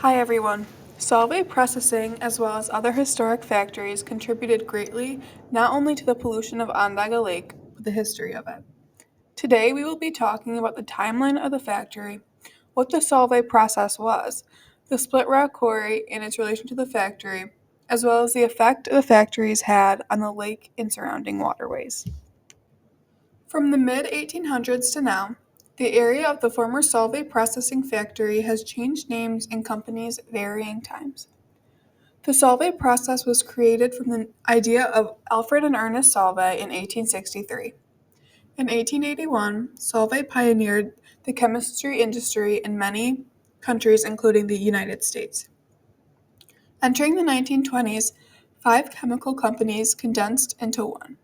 Hi everyone. Solvay Processing, as well as other historic factories, contributed greatly not only to the pollution of Onondaga Lake, but the history of it. Today we will be talking about the timeline of the factory, what the Solvay process was, the Split Rock Quarry and its relation to the factory, as well as the effect the factories had on the lake and surrounding waterways. From the mid-1800s to now, the area of the former Solvay processing factory has changed names and companies varying times. The Solvay process was created from the idea of Alfred and Ernest Solvay in 1863. In 1881, Solvay pioneered the chemistry industry in many countries, including the United States. Entering the 1920s, 5 chemical companies condensed into one.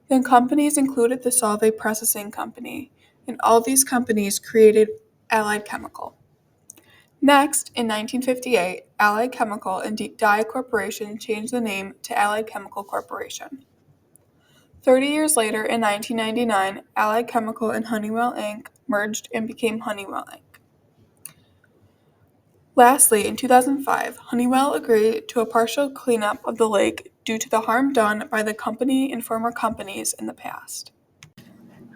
The companies included the Solvay Processing Company, and all these companies created Allied Chemical. Next, in 1958, Allied Chemical and Dye Corporation changed the name to Allied Chemical Corporation. 30 years later, in 1999, Allied Chemical and Honeywell Inc. merged and became Honeywell Inc. Lastly, in 2005, Honeywell agreed to a partial cleanup of the lake due to the harm done by the company and former companies in the past.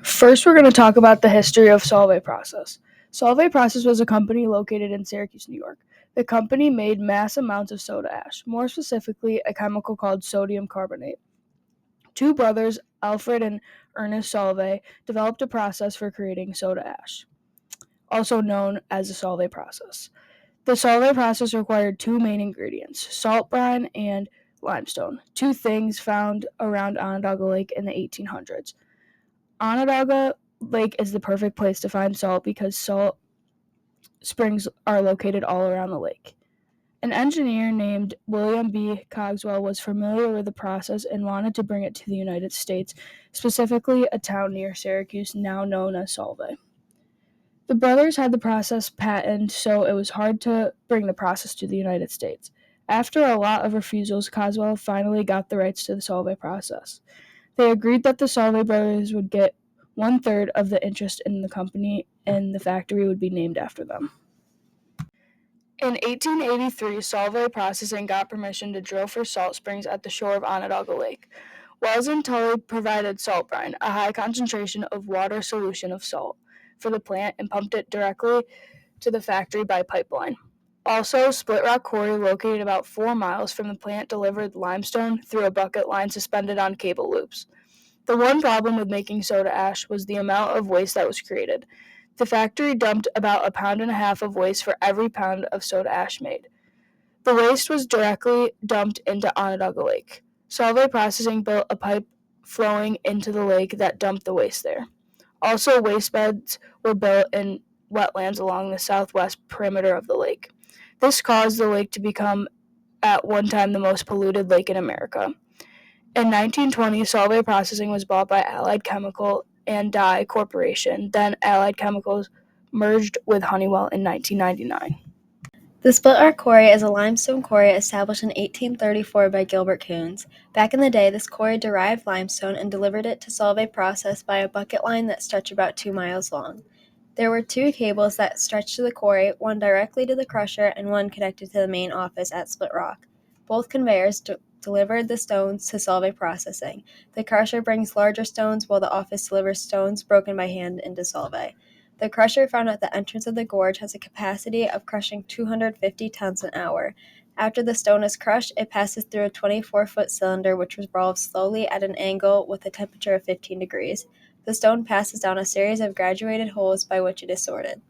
First, we're going to talk about the history of Solvay Process. Solvay Process was a company located in Syracuse, New York. The company made mass amounts of soda ash, more specifically a chemical called sodium carbonate. Two brothers, Alfred and Ernest Solvay, developed a process for creating soda ash, also known as the Solvay process. The Solvay process required two main ingredients, salt brine and limestone, two things found around Onondaga Lake in the 1800s. Onondaga Lake is the perfect place to find salt because salt springs are located all around the lake. An engineer named William B. Cogswell was familiar with the process and wanted to bring it to the United States, specifically a town near Syracuse now known as Solvay. The brothers had the process patented, so it was hard to bring the process to the United States. After a lot of refusals, Cogswell finally got the rights to the Solvay process. They agreed that the Solvay brothers would get 1/3 of the interest in the company and the factory would be named after them. In 1883, Solvay Processing got permission to drill for salt springs at the shore of Onondaga Lake. Wells and Tully provided salt brine, a high concentration of water solution of salt, for the plant and pumped it directly to the factory by pipeline. Also, Split Rock Quarry, located about 4 miles from the plant, delivered limestone through a bucket line suspended on cable loops. The one problem with making soda ash was the amount of waste that was created. The factory dumped about 1.5 pounds of waste for every pound of soda ash made. The waste was directly dumped into Onondaga Lake. Solvay Processing built a pipe flowing into the lake that dumped the waste there. Also, waste beds were built in wetlands along the southwest perimeter of the lake. This caused the lake to become, at one time, the most polluted lake in America. In 1920, Solvay Processing was bought by Allied Chemical and Dye Corporation. Then Allied Chemicals merged with Honeywell in 1999. The Split Rock Quarry is a limestone quarry established in 1834 by Gilbert Coons. Back in the day, this quarry derived limestone and delivered it to Solvay Process by a bucket line that stretched about 2 miles long. There were 2 cables that stretched to the quarry, one directly to the crusher and one connected to the main office at Split Rock. Both conveyors delivered the stones to Solvay Processing. The crusher brings larger stones while the office delivers stones broken by hand into Solvay. The crusher found at the entrance of the gorge has a capacity of crushing 250 tons an hour. After the stone is crushed, it passes through a 24-foot cylinder which revolves slowly at an angle with a temperature of 15 degrees. The stone passes down a series of graduated holes by which it is sorted.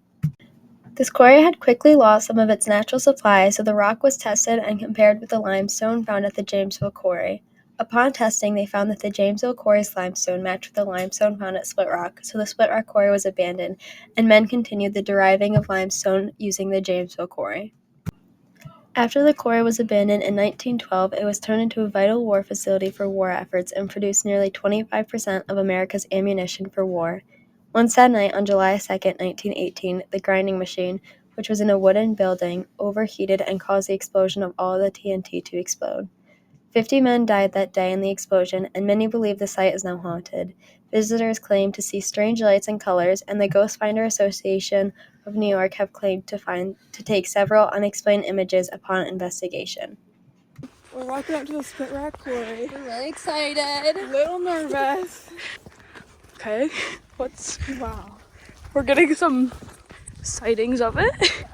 This quarry had quickly lost some of its natural supply, so the rock was tested and compared with the limestone found at the Jamesville Quarry. Upon testing, they found that the Jamesville Quarry's limestone matched with the limestone found at Split Rock, so the Split Rock Quarry was abandoned, and men continued the deriving of limestone using the Jamesville Quarry. After the quarry was abandoned in 1912, it was turned into a vital war facility for war efforts and produced nearly 25% of America's ammunition for war. One sad night on July 2, 1918, the grinding machine, which was in a wooden building, overheated and caused the explosion of all the TNT to explode. 50 men died that day in the explosion, and many believe the site is now haunted. Visitors claim to see strange lights and colors, and the Ghost Finder Association of New York have claimed to take several unexplained images upon investigation. We're walking up to the Split Rock Quarry. We're really excited. A little nervous. Okay, wow. We're getting some sightings of it.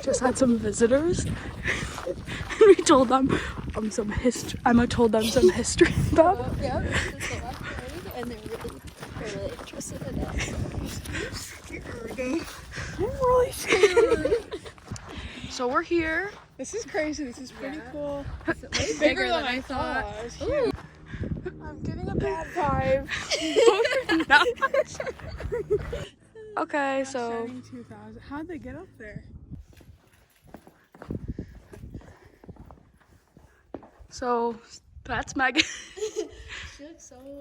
Just had some visitors. We told them some history. Emma told them some history about it. Yeah, this is the last one, and they're really interested in it. I'm really scared. So we're here. This is crazy. This is pretty cool. It's Bigger than I thought. Ooh. I'm getting a bad vibe. Okay, so 2000. How'd they get up there? that's Megan.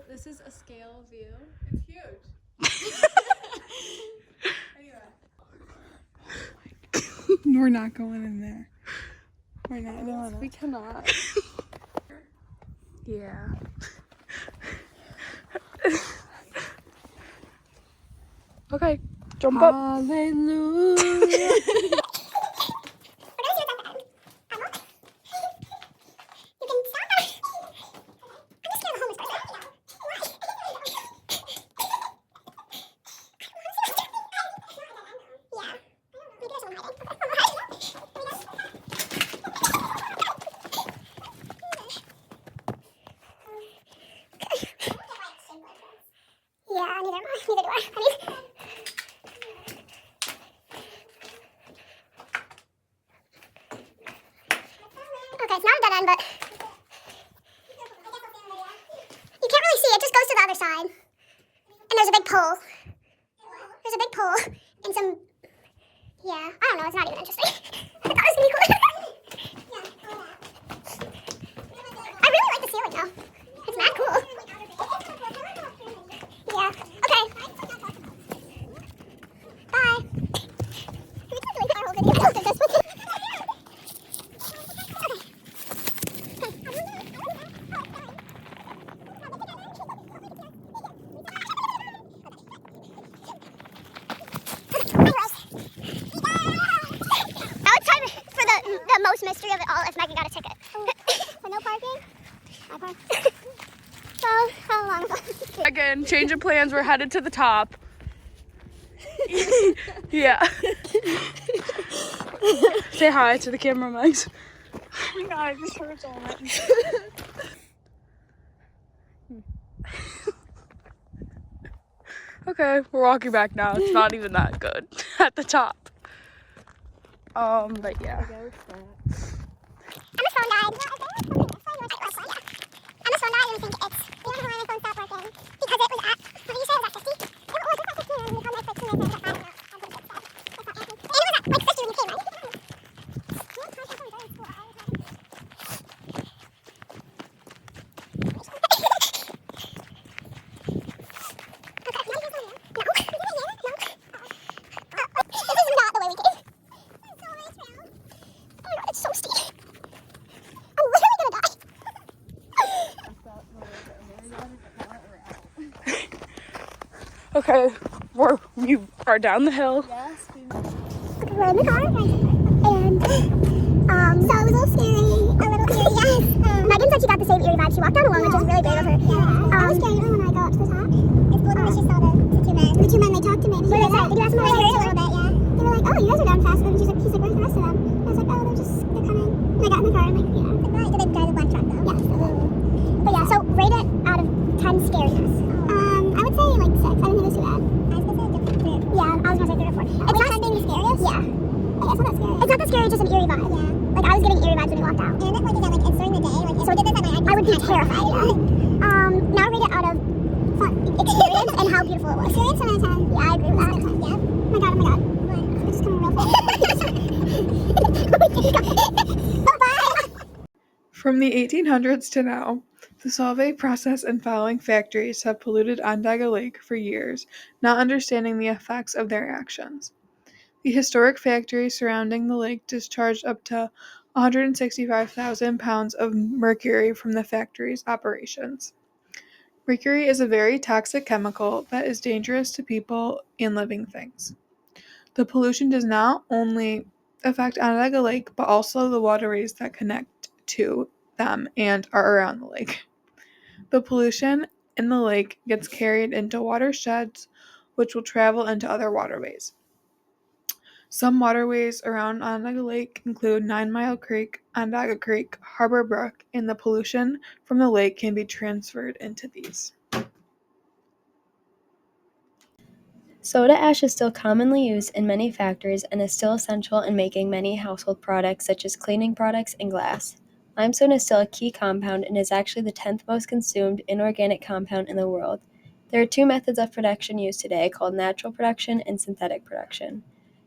This is a scale view. It's huge. Anyway. We're not going in there. We're not doing it. We cannot. Yeah. Okay, jump up. Hallelujah. Yeah, neither do I. Okay, it's not a dead end, but you can't really see. It just goes to the other side. And there's a big pole. There's a big pole and some. Yeah, I don't know. It's not even interesting. I thought it was gonna be cool. I really like the ceiling though. It's mad cool. Yeah. Okay. Bye. We can't really put our whole video up at this one. Now it's time for the most mystery of it all if Megan got a ticket. So no parking? I park. So, how long? Again, change of plans. We're headed to the top. Yeah. Say hi to the camera, Max. Oh my god, I just heard so much. Okay, we're walking back now. It's not even that good at the top. But yeah. Emma's phone died. Emma's phone died and I think it's. You know why my phone stopped working? Because it was at. What did you say? It was at 50? It was at 15 and we called like 2 minutes and it was at 5. And it was at like 50 when you came, right? It's so steep. I'm literally gonna die. Okay, we are down the hill. Yes, Okay, we're in the car, and so it was a little scary, yes. Megan said she got the same eerie vibe. She walked down alone, which was really brave of her. Yeah, I was scared when I got up to the top. It's cool that she saw the two men. The two men, they talked to me. What did they say? Did you ask them about it? A little bit, yeah. They were like, oh, you guys are down fast. And he's like, where's the rest of them? And I was like, oh, they're coming. And I got in the car and like, yeah. Right. Did they drive the black truck though? Yes. But yeah, so rate it out of 10 scariness. I would say like 6. I didn't think it was too bad. I was gonna say different. Yeah, I was gonna say 3 or 4. It's not being the scariest? Yeah. Like, it's not that scary. It's not that scary, it's just an eerie vibe. Yeah. Like I was getting eerie vibes when we walked out. And like again, like it's during the day. Like so we did this at night. I would be terrified. Yeah. Now rate it out of fun, experience and how beautiful it was. Experience 10 out of 10. Yeah, I agree with that. Yeah. Oh my god. Oh my god. What? It's just coming real fast. Bye-bye. From the 1800s to now, the solvay process and fouling factories have polluted Onondaga Lake for years, not understanding the effects of their actions. The historic factories surrounding the lake discharged up to 165,000 pounds of mercury from the factory's operations. Mercury is a very toxic chemical that is dangerous to people and living things. The pollution does not only affect Onondaga Lake, but also the waterways that connect to them and are around the lake. The pollution in the lake gets carried into watersheds, which will travel into other waterways. Some waterways around Onondaga Lake include 9 Mile Creek, Onondaga Creek, Harbor Brook, and the pollution from the lake can be transferred into these. Soda ash is still commonly used in many factories and is still essential in making many household products such as cleaning products and glass. Limestone is still a key compound and is actually the 10th most consumed inorganic compound in the world. There are two methods of production used today called natural production and synthetic production.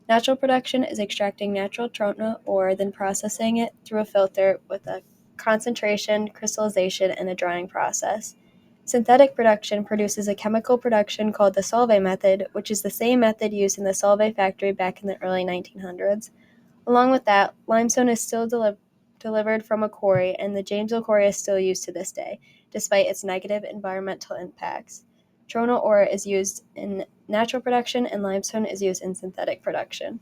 Natural production is extracting natural trona ore, then processing it through a filter with a concentration, crystallization, and a drying process. Synthetic production produces a chemical production called the Solvay method, which is the same method used in the Solvay factory back in the early 1900s. Along with that, limestone is still delivered from a quarry, and the Jamesville quarry is still used to this day, despite its negative environmental impacts. Trona ore is used in natural production, and limestone is used in synthetic production.